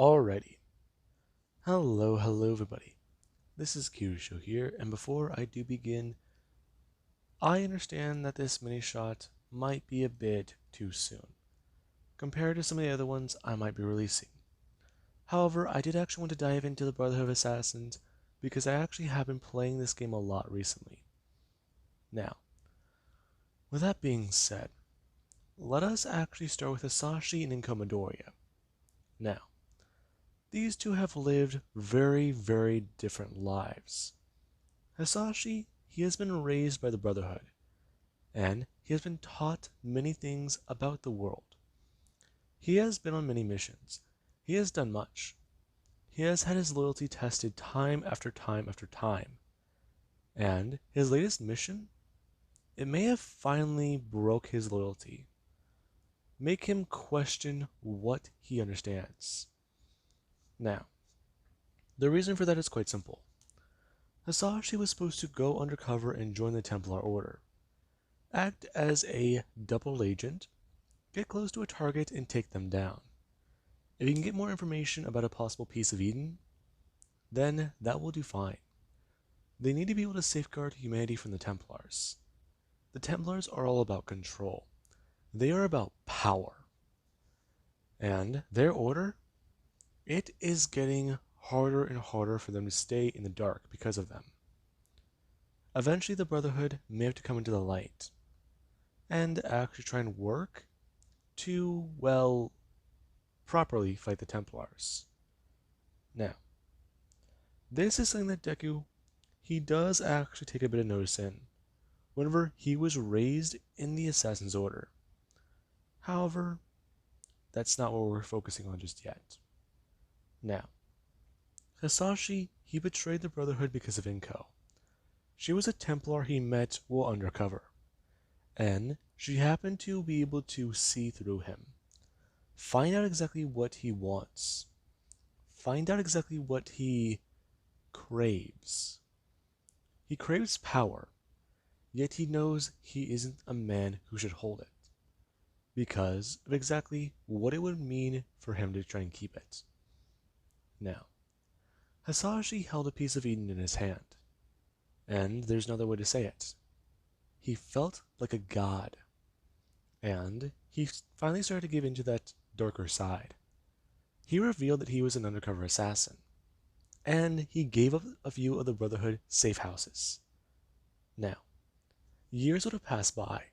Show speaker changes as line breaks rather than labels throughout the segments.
Alrighty. Hello everybody. This is Kirusho here, and before I do begin, I understand that this mini shot might be a bit too soon, compared to some of the other ones I might be releasing. However, I did actually want to dive into the Brotherhood of Assassins, because I actually have been playing this game a lot recently. Now, with that being said, let us actually start with Hisashi and Midoriya. Now, these two have lived very different lives. Hisashi, he has been raised by the Brotherhood, and he has been taught many things about the world. He has been on many missions. He has done much. He has had his loyalty tested time after time after time. And his latest mission, it may have finally broke his loyalty, make him question what he understands. Now, the reason for that is quite simple. Hisashi was supposed to go undercover and join the Templar Order, act as a double agent, get close to a target and take them down. If you can get more information about a possible piece of Eden, then that will do fine. They need to be able to safeguard humanity from the Templars. The Templars are all about control. They are about power. And their order, it is getting harder and harder for them to stay in the dark because of them. Eventually the Brotherhood may have to come into the light and actually try and work to, well, properly fight the Templars. Now, this is something that Deku, he does actually take a bit of notice in, whenever he was raised in the Assassin's Order. However, that's not what we're focusing on just yet. Now, Hisashi, he betrayed the Brotherhood because of Inko. She was a Templar he met while undercover, and she happened to be able to see through him, find out exactly what he wants, find out exactly what he craves. He craves power, yet he knows he isn't a man who should hold it, because of exactly what it would mean for him to try and keep it. Now, Hisashi held a piece of Eden in his hand, and there's no other way to say it. He felt like a god, and he finally started to give into that darker side. He revealed that he was an undercover assassin, and he gave up a few of the Brotherhood safe houses. Now, years would have passed by,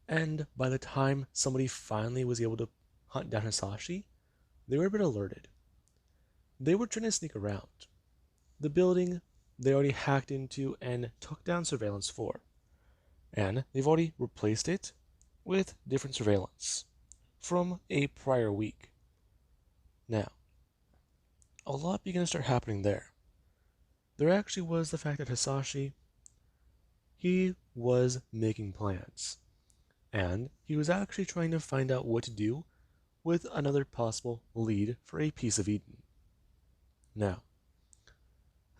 and by the time somebody finally was able to hunt down Hisashi, they were a bit alerted. They were trying to sneak around. The building they already hacked into and took down surveillance for, and they've already replaced it with different surveillance from a prior week. Now, a lot began to start happening there. There actually was the fact that Hisashi, he was making plans, and he was actually trying to find out what to do with another possible lead for a piece of Eden. Now,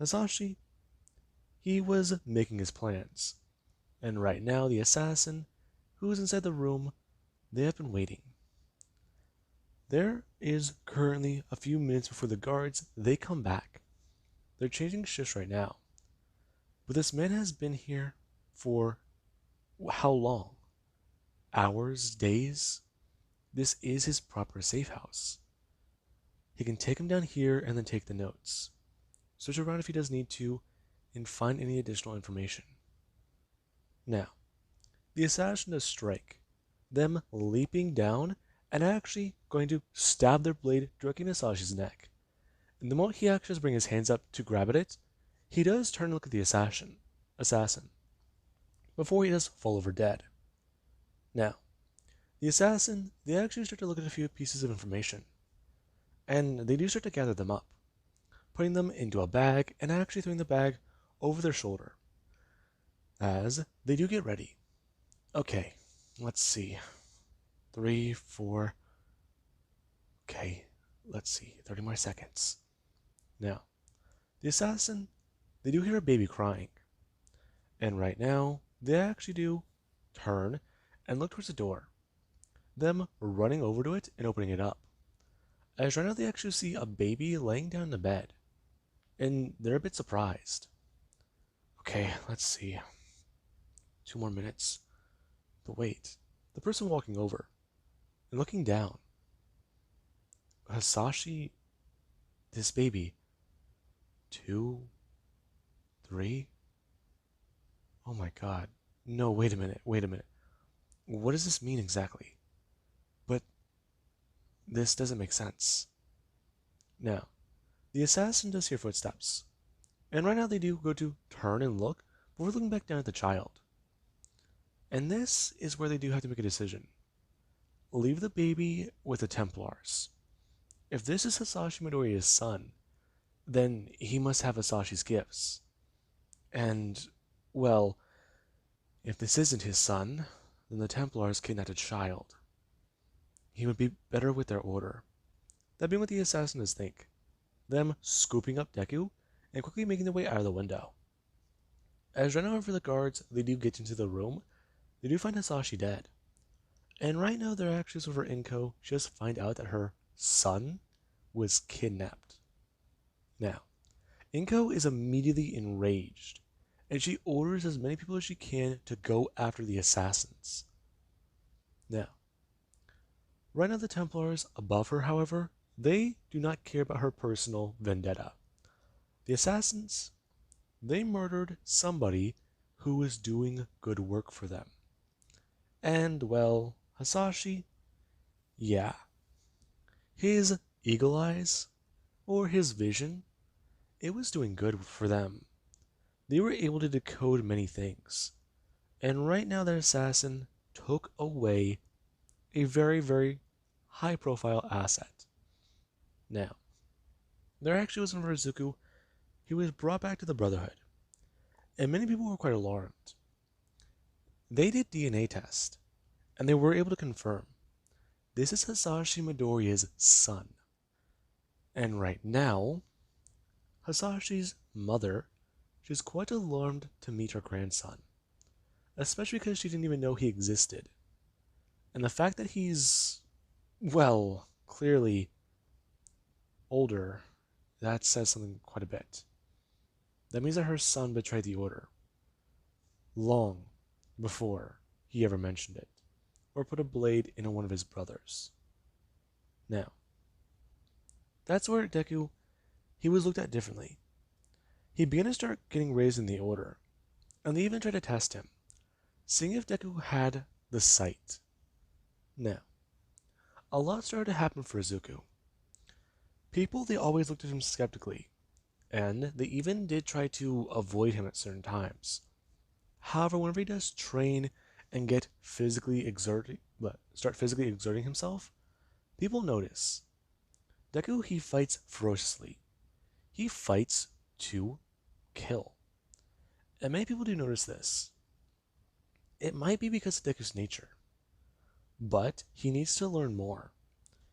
Hisashi, he was making his plans, and right now the assassin, who is inside the room, they have been waiting. There is currently a few minutes before the guards, they come back. They're changing shifts right now. But this man has been here for how long? Hours? Days? This is his proper safe house. He can take him down here and then take the notes. Search around if he does need to, and find any additional information. Now, the assassin does strike, them leaping down and actually going to stab their blade directly in Hisashi's neck. And the moment he actually does bring his hands up to grab at it, he does turn and look at the assassin, before he does fall over dead. Now, the assassin, they actually start to look at a few pieces of information, and they do start to gather them up, putting them into a bag and actually throwing the bag over their shoulder, as they do get ready. Okay, let's see. 3, 4. Okay, let's see. 30 more seconds. Now, the assassin, they do hear a baby crying. And right now, they actually do turn and look towards the door, them running over to it and opening it up. As right now they actually see a baby laying down in the bed, and they're a bit surprised. Okay, let's see. 2 more minutes. But wait, the person walking over and looking down, Hisashi, this baby, 2, 3. Oh my god. No, wait a minute, wait a minute. What does this mean exactly? But this doesn't make sense. Now, the assassin does hear footsteps, and right now they do go to turn and look before looking back down at the child. And this is where they do have to make a decision. Leave the baby with the Templars. If this is Hisashi Midoriya's son, then he must have Hisashi's gifts. And, well, if this isn't his son, then the Templars kidnapped a child. He would be better with their order. That being what the assassins think. Them scooping up Deku and quickly making their way out of the window. As running over the guards, they do get into the room, they do find Hisashi dead. And right now they're actually over Inko just find out that her son was kidnapped. Now, Inko is immediately enraged, and she orders as many people as she can to go after the assassins. Now, right now the Templars above her, however, they do not care about her personal vendetta. The assassins, they murdered somebody who was doing good work for them. And, well, Hisashi, yeah, his eagle eyes, or his vision, it was doing good for them. They were able to decode many things. And right now that assassin took away a very, very high profile asset. Now, there actually was an Izuku. He was brought back to the Brotherhood, and many people were quite alarmed. They did DNA test, and they were able to confirm this is Hisashi Midoriya's son. And right now, Hisashi's mother, she's quite alarmed to meet her grandson, especially because she didn't even know he existed. And the fact that he's, well, clearly older, that says something quite a bit. That means that her son betrayed the order long before he ever mentioned it, or put a blade in one of his brothers. Now, that's where Deku, he was looked at differently. He began to start getting raised in the order, and they even tried to test him, seeing if Deku had the sight. Now, a lot started to happen for Izuku. People, they always looked at him skeptically, and they even did try to avoid him at certain times. However, whenever he does train and start physically exerting himself, people notice. Deku, he fights ferociously. He fights to kill. And many people do notice this. It might be because of Deku's nature, but he needs to learn more.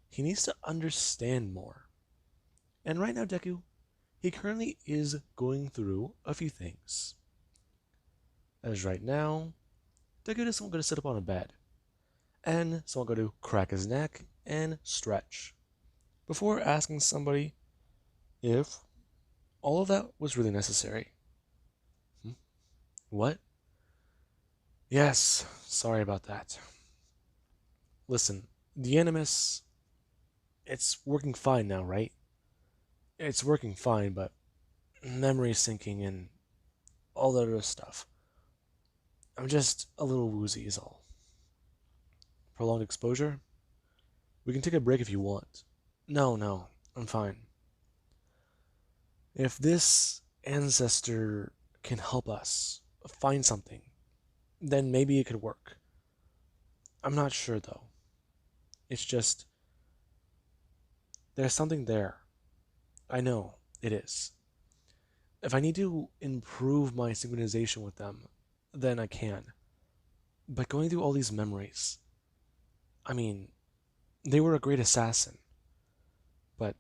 He needs to understand more. And right now, Deku, he currently is going through a few things. As right now, Deku doesn't want to sit up on a bed, and someone going to crack his neck and stretch, before asking somebody if all of that was really necessary. What? Yes, sorry about that. Listen, the Animus, it's working fine now, right? It's working fine, but memory syncing and all that other stuff. I'm just a little woozy is all. Prolonged exposure? We can take a break if you want. No, I'm fine. If this ancestor can help us find something, then maybe it could work. I'm not sure though. It's just, there's something there. I know, it is. If I need to improve my synchronization with them, then I can. But going through all these memories, I mean, they were a great assassin, but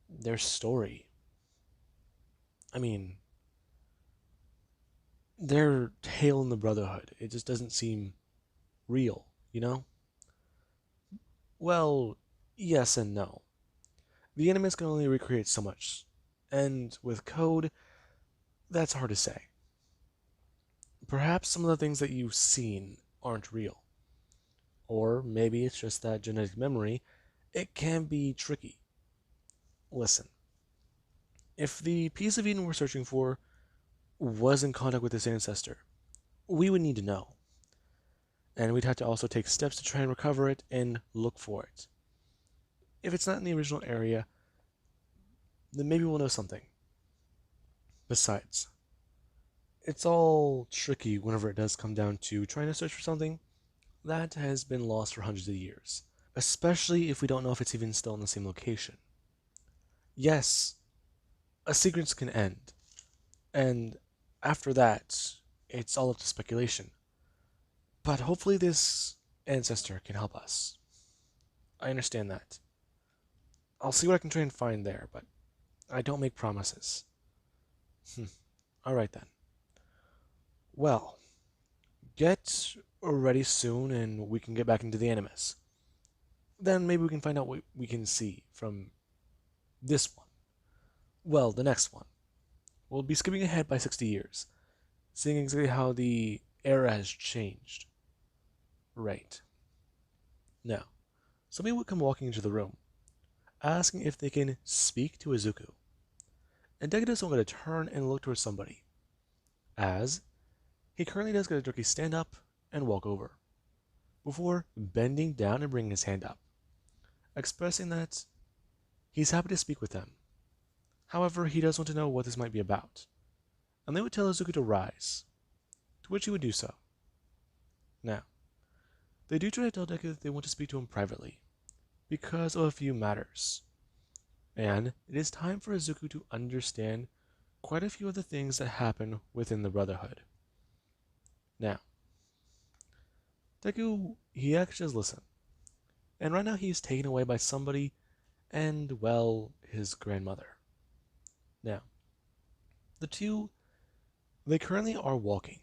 their story, I mean, their tale in the Brotherhood, it just doesn't seem real, you know? Well, yes and no. the animus can only recreate so much, and with code, that's hard to say. Perhaps some of the things that you've seen aren't real. Or maybe it's just that genetic memory, it can be tricky. Listen, if the piece of Eden we're searching for was in contact with this ancestor, we would need to know. And we'd have to also take steps to try and recover it and look for it. If it's not in the original area, then maybe we'll know something. Besides, it's all tricky whenever it does come down to trying to search for something that has been lost for hundreds of years, especially if we don't know if it's even still in the same location. Yes, a sequence can end, and after that, it's all up to speculation. But hopefully this ancestor can help us. I understand that. I'll see what I can try and find there, but I don't make promises. Alright then. Well, get ready soon and we can get back into the animus. Then maybe we can find out what we can see from this one. Well, the next one. We'll be skipping ahead by 60 years, seeing exactly how the era has changed. Right. Now, somebody would come walking into the room, asking if they can speak to Izuku. And Deku doesn't want to turn and look towards somebody, as he currently does get a jerky stand up and walk over, before bending down and bringing his hand up, expressing that he's happy to speak with them. However, he does want to know what this might be about, and they would tell Izuku to rise, to which he would do so. Now, they do try to tell Deku that they want to speak to him privately, because of a few matters, and it is time for Izuku to understand quite a few of the things that happen within the Brotherhood. Now, Deku, he actually does listen, and right now he is taken away by somebody, and, well, his grandmother. Now, the two, they currently are walking,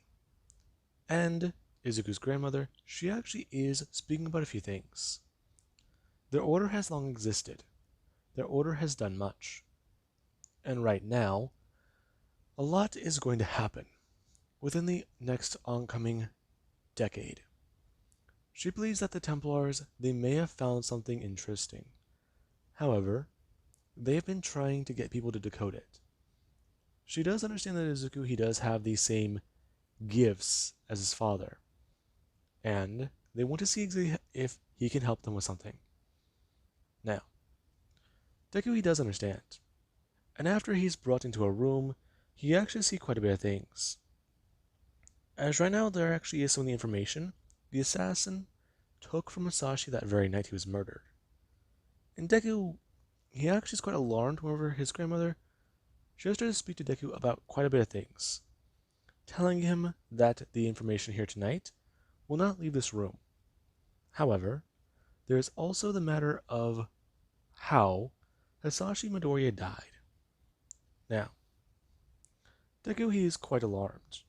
and Izuku's grandmother, she actually is speaking about a few things. Their order has long existed. Their order has done much. And right now, a lot is going to happen within the next oncoming decade. She believes that the Templars, they may have found something interesting. However, they have been trying to get people to decode it. She does understand that Izuku, he does have the same gifts as his father, and they want to see if he can help them with something. Now, Deku, he does understand, and after he's brought into a room, he actually sees quite a bit of things. As right now, there actually is some of the information the assassin took from Hisashi that very night he was murdered. And Deku, he actually is quite alarmed whenever his grandmother, she has tried to speak to Deku about quite a bit of things, telling him that the information here tonight will not leave this room. However, there is also the matter of how Hisashi Midoriya died. Now, Deku, he is quite alarmed.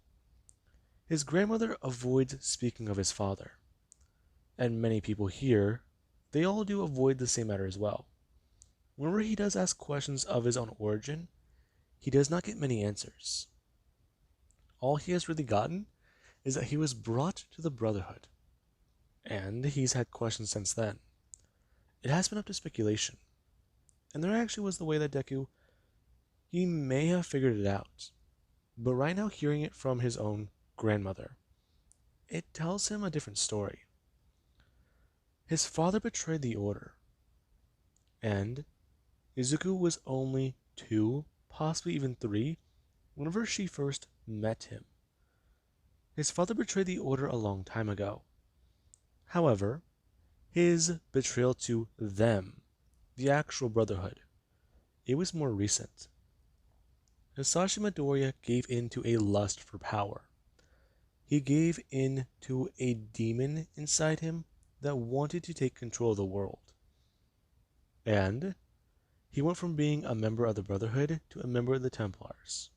His grandmother avoids speaking of his father, and many people here, they all do avoid the same matter as well. Whenever he does ask questions of his own origin, he does not get many answers. All he has really gotten is that he was brought to the Brotherhood, and he's had questions since then. It has been up to speculation, and there actually was the way that Deku, he may have figured it out, but right now hearing it from his own grandmother, it tells him a different story. His father betrayed the Order, and Izuku was only 2, possibly even 3, whenever she first met him. His father betrayed the Order a long time ago. However, his betrayal to them, the actual Brotherhood, it was more recent. Hisashi Midoriya gave in to a lust for power. He gave in to a demon inside him that wanted to take control of the world. And he went from being a member of the Brotherhood to a member of the Templars.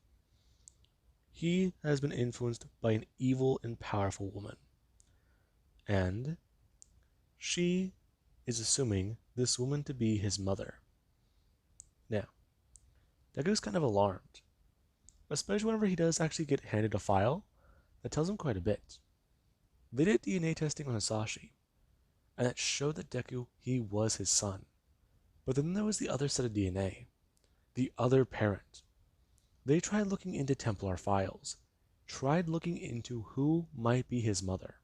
He has been influenced by an evil and powerful woman. And she is assuming this woman to be his mother. Now, Deku's kind of alarmed, especially whenever he does actually get handed a file that tells him quite a bit. They did DNA testing on Hisashi, and that showed that Deku, he was his son. But then there was the other set of DNA, the other parent. They tried looking into Templar files, tried looking into who might be his mother.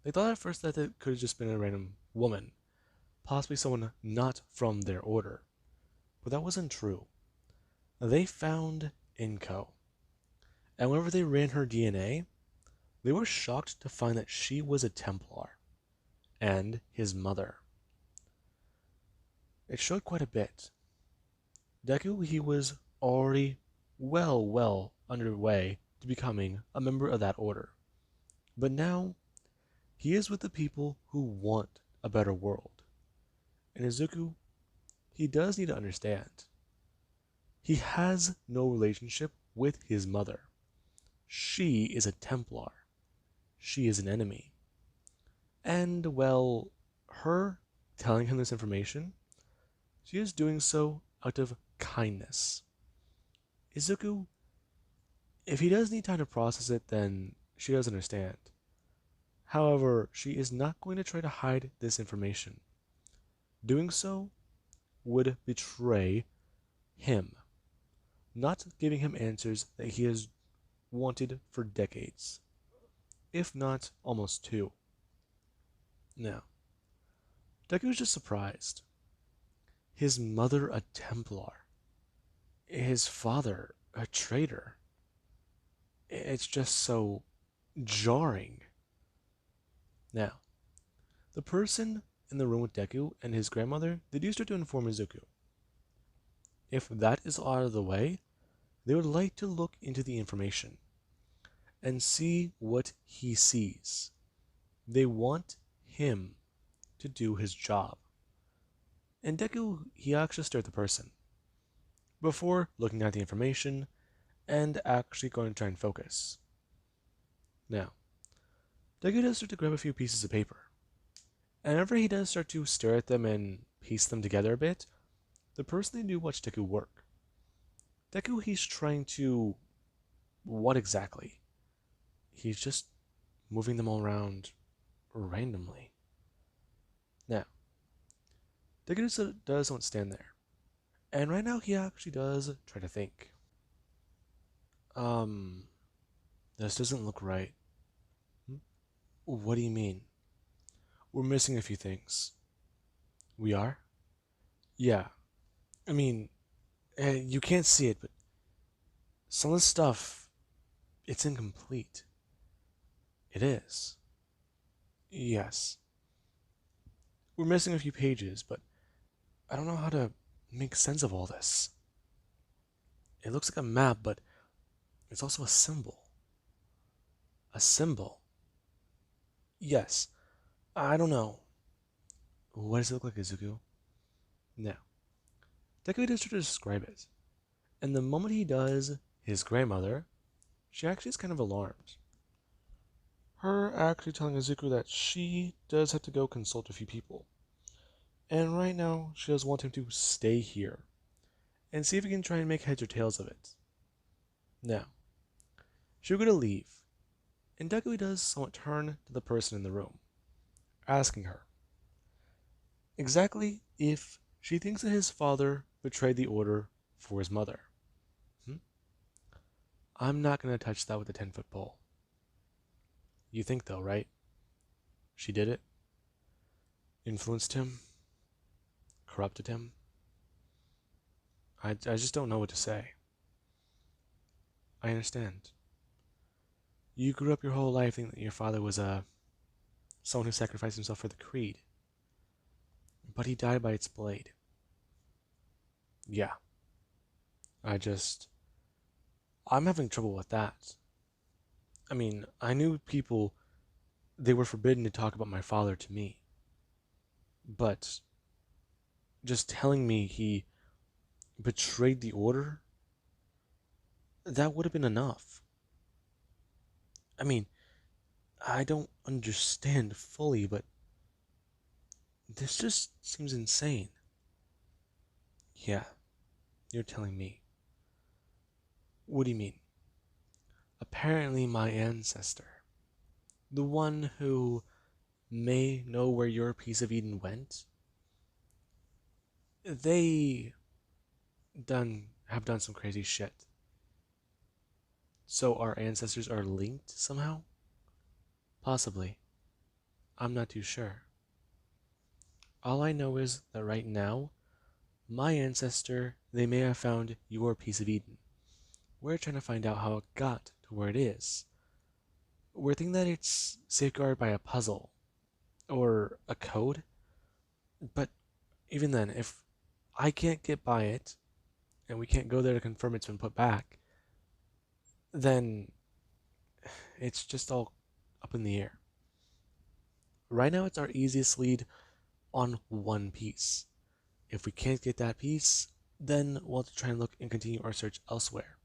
They thought at first that it could have just been a random woman, possibly someone not from their order. But that wasn't true. They found Inko, and whenever they ran her DNA, they were shocked to find that she was a Templar, and his mother. It showed quite a bit. Deku, he was already well underway to becoming a member of that order. But now, he is with the people who want a better world. And Izuku, he does need to understand. He has no relationship with his mother. She is a Templar. She is an enemy. And, well, her telling him this information, she is doing so out of kindness. Izuku, if he does need time to process it, then she does understand. However, she is not going to try to hide this information. Doing so would betray him, not giving him answers that he has wanted for decades, if not almost two. Now, Deku is just surprised. His mother a Templar, his father a traitor. It's just so jarring. Now, the person in the room with Deku and his grandmother, they do start to inform Izuku. If that is out of the way, they would like to look into the information and see what he sees. They want him to do his job. And Deku, he actually stared at the person before looking at the information and actually going to try and focus. Now, Deku does start to grab a few pieces of paper. And whenever he does start to stare at them and piece them together a bit, the person they do watch Deku work. Deku, he's trying to... what exactly? He's just moving them all around randomly. Now, Deku doesn't stand there. And right now he actually does try to think. This doesn't look right. What do you mean? We're missing a few things. We are? Yeah. I mean, you can't see it, but some of the stuff, it's incomplete. It is. Yes. We're missing a few pages, but I don't know how to make sense of all this. It looks like a map, but it's also a symbol. A symbol. Yes. I don't know. What does it look like, Izuku? Now, Deku does try to describe it. And the moment he does, his grandmother, she actually is kind of alarmed. Her actually telling Izuku that she does have to go consult a few people. And right now, she does want him to stay here and see if he can try and make heads or tails of it. Now, she'll go to leave, and Deku does somewhat turn to the person in the room, asking her exactly if she thinks that his father betrayed the order for his mother. I'm not going to touch that with a 10-foot pole. You think though, right? She did it? Influenced him? Corrupted him? I just don't know what to say. I understand. You grew up your whole life thinking that your father was someone who sacrificed himself for the creed. But he died by its blade. Yeah. I'm having trouble with that. I mean, I knew people, they were forbidden to talk about my father to me. But just telling me he betrayed the order, that would have been enough. I mean, I don't understand fully, but this just seems insane. Yeah, You're telling me. What do you mean? Apparently, my ancestor, the one who may know where your piece of Eden went, they have done some crazy shit. So our ancestors are linked somehow? Possibly. I'm not too sure. All I know is that right now, my ancestor, they may have found your piece of Eden. We're trying to find out how it got to where it is. We're thinking that it's safeguarded by a puzzle or a code, but even then, if I can't get by it and we can't go there to confirm it's been put back, then it's just all up in the air. Right now, it's our easiest lead on one piece. If we can't get that piece, then we'll have to try and look and continue our search elsewhere.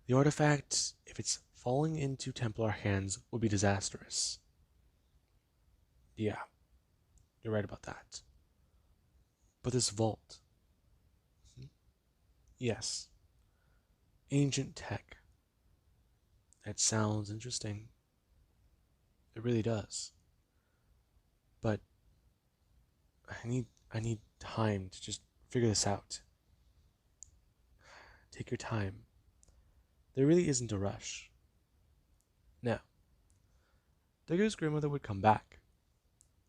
The artifact, if it's falling into Templar hands, would be disastrous. Yeah, you're right about that. But this vault, yes, ancient tech. That sounds interesting. It really does. But I need time to just figure this out. Take your time. There really isn't a rush. Now, Deku's grandmother would come back,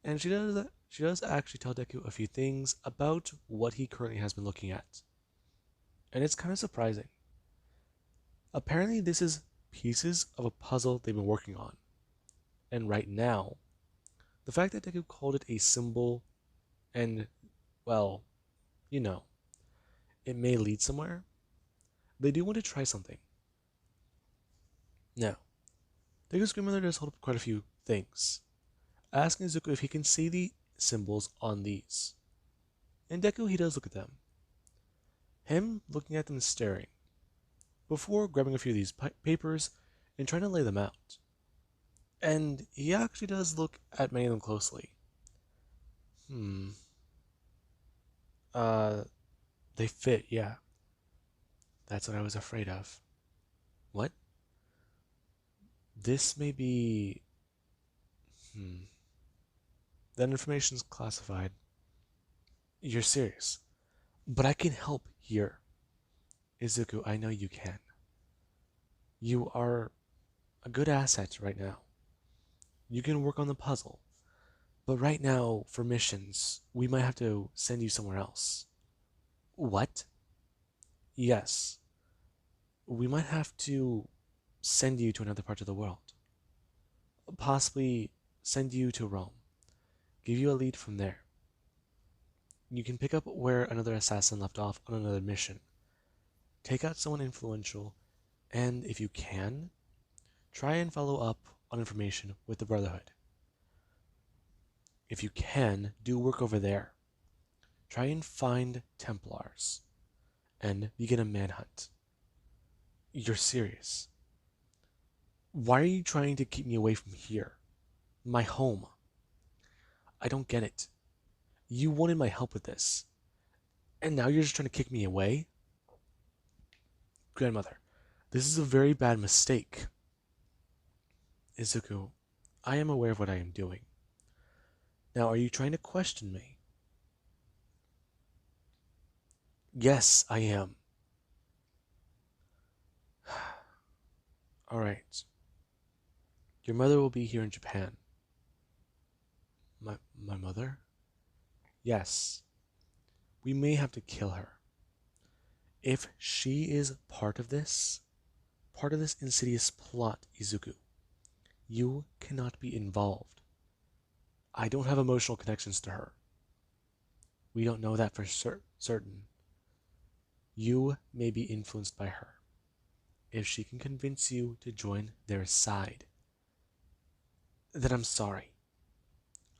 and she does actually tell Deku a few things about what he currently has been looking at. And it's kind of surprising. Apparently, this is pieces of a puzzle they've been working on. And right now, the fact that Deku called it a symbol and, well, you know, it may lead somewhere, they do want to try something. Now, Deku's grandmother does hold up quite a few things, asking Izuku if he can see the symbols on these. And Deku, he does look at them. Him looking at them and staring, before grabbing a few of these papers and trying to lay them out. And he actually does look at many of them closely. Uh, they fit, yeah. That's what I was afraid of. What? This may be... That information's classified. You're serious. But I can help here. Izuku, I know you can. You are a good asset right now. You can work on the puzzle. But right now, for missions, we might have to send you somewhere else. What? Yes. We might have to send you to another part of the world. Possibly send you to Rome. Give you a lead from there. You can pick up where another assassin left off on another mission. Take out someone influential, and if you can, try and follow up on information with the Brotherhood. If you can, do work over there. Try and find Templars, and begin a manhunt. You're serious. Why are you trying to keep me away from here? My home. I don't get it. You wanted my help with this, and now you're just trying to kick me away? Grandmother, this is a very bad mistake. Izuku, I am aware of what I am doing. Now, are you trying to question me? Yes, I am. Alright. Your mother will be here in Japan. My mother? Yes. We may have to kill her. If she is part of this insidious plot, Izuku, you cannot be involved. I don't have emotional connections to her. We don't know that for certain. You may be influenced by her. If she can convince you to join their side, then I'm sorry.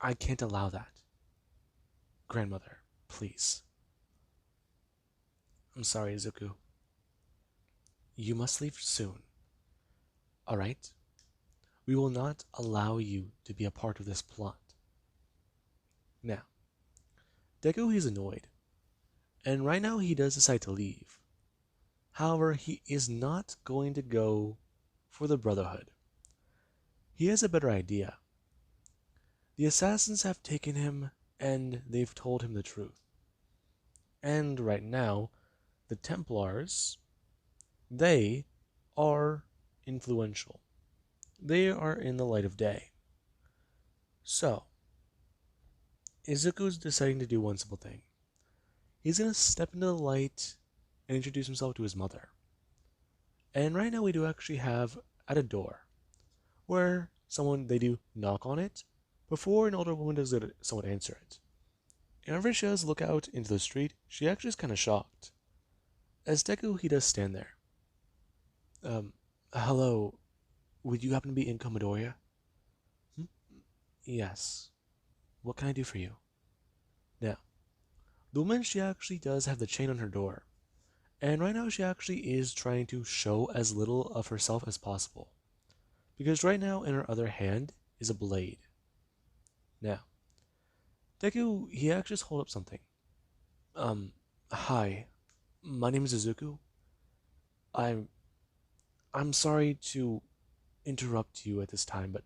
I can't allow that. Grandmother, please. I'm sorry, Izuku. You must leave soon. Alright? We will not allow you to be a part of this plot. Now, Deku, he's annoyed. And right now he does decide to leave. However, he is not going to go for the Brotherhood. He has a better idea. The assassins have taken him and they've told him the truth. And right now, the Templars, they are influential. They are in the light of day. So, Izuku's deciding to do one simple thing. He's going to step into the light and introduce himself to his mother. And right now we do actually have at a door where they do knock on it before an older woman does someone answer it. And whenever she does look out into the street, she actually is kind of shocked. As Deku, he does stand there. Um, hello, would you happen to be in Comodoria? Hmm? Yes. What can I do for you? Now, the woman, she actually does have the chain on her door. And right now she actually is trying to show as little of herself as possible. Because right now in her other hand is a blade. Now, Deku, he actually just hold up something. Hi, my name is Izuku. I'm I'm sorry to interrupt you at this time, but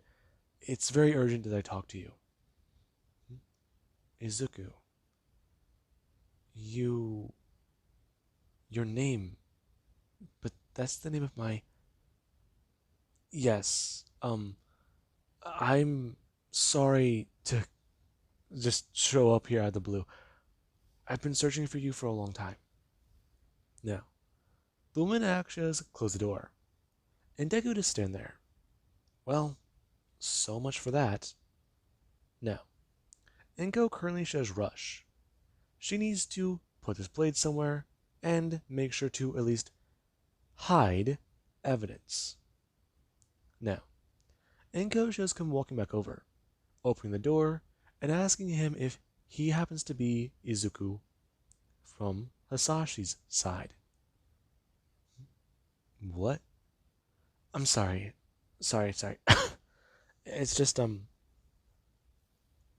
it's very urgent that I talk to you. Hmm? Izuku, you your name, but that's the name of my yes. I'm sorry to just show up here out of the blue. I've been searching for you for a long time. Now, the woman actually has closed the door, and Deku just stand there. Well, so much for that. Now, Inko currently shows rush. She needs to put this blade somewhere and make sure to at least hide evidence. Now, Inko shows come walking back over, opening the door and asking him if he happens to be Izuku from Hisashi's side. What? I'm sorry. Sorry. It's just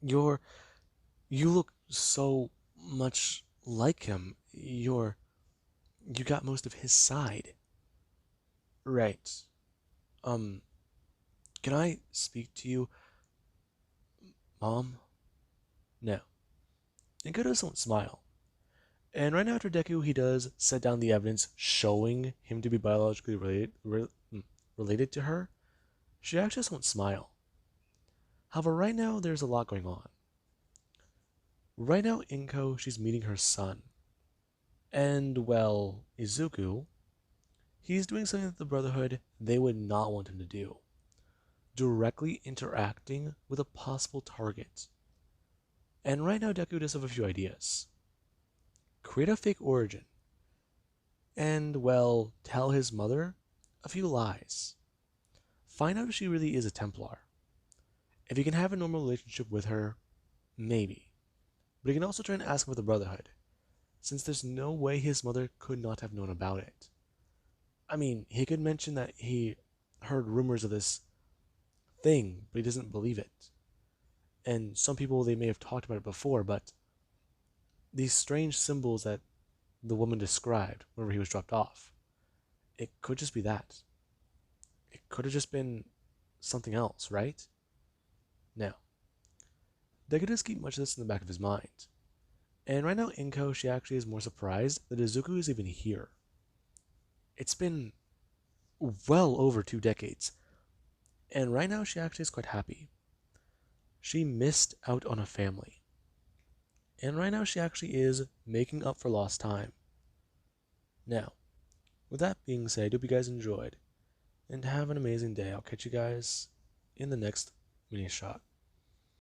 you're you look so much like him. You got most of his side. Right. Um, can I speak to you, Mom? No. And Goto doesn't smile. And right after Deku, he does set down the evidence showing him to be biologically related to her. She actually just won't smile. However, right now there's a lot going on. Right now, Inko, she's meeting her son. And, well, Izuku, he's doing something that the Brotherhood, they would not want him to do. Directly interacting with a possible target. And right now, Deku does have a few ideas. Create a fake origin. And, well, tell his mother a few lies. Find out if she really is a Templar. If he can have a normal relationship with her, maybe. But he can also try and ask him for the Brotherhood, since there's no way his mother could not have known about it. I mean, he could mention that he heard rumors of this thing, but he doesn't believe it. And some people, they may have talked about it before, but these strange symbols that the woman described whenever he was dropped off, it could just be that. It could have just been something else, right? Now, Deku does keep much of this in the back of his mind. And right now, Inko, she actually is more surprised that Izuku is even here. It's been well over 2 decades, and right now she actually is quite happy. She missed out on a family. And right now she actually is making up for lost time. Now, with that being said, I hope you guys enjoyed, and have an amazing day. I'll catch you guys in the next mini shot.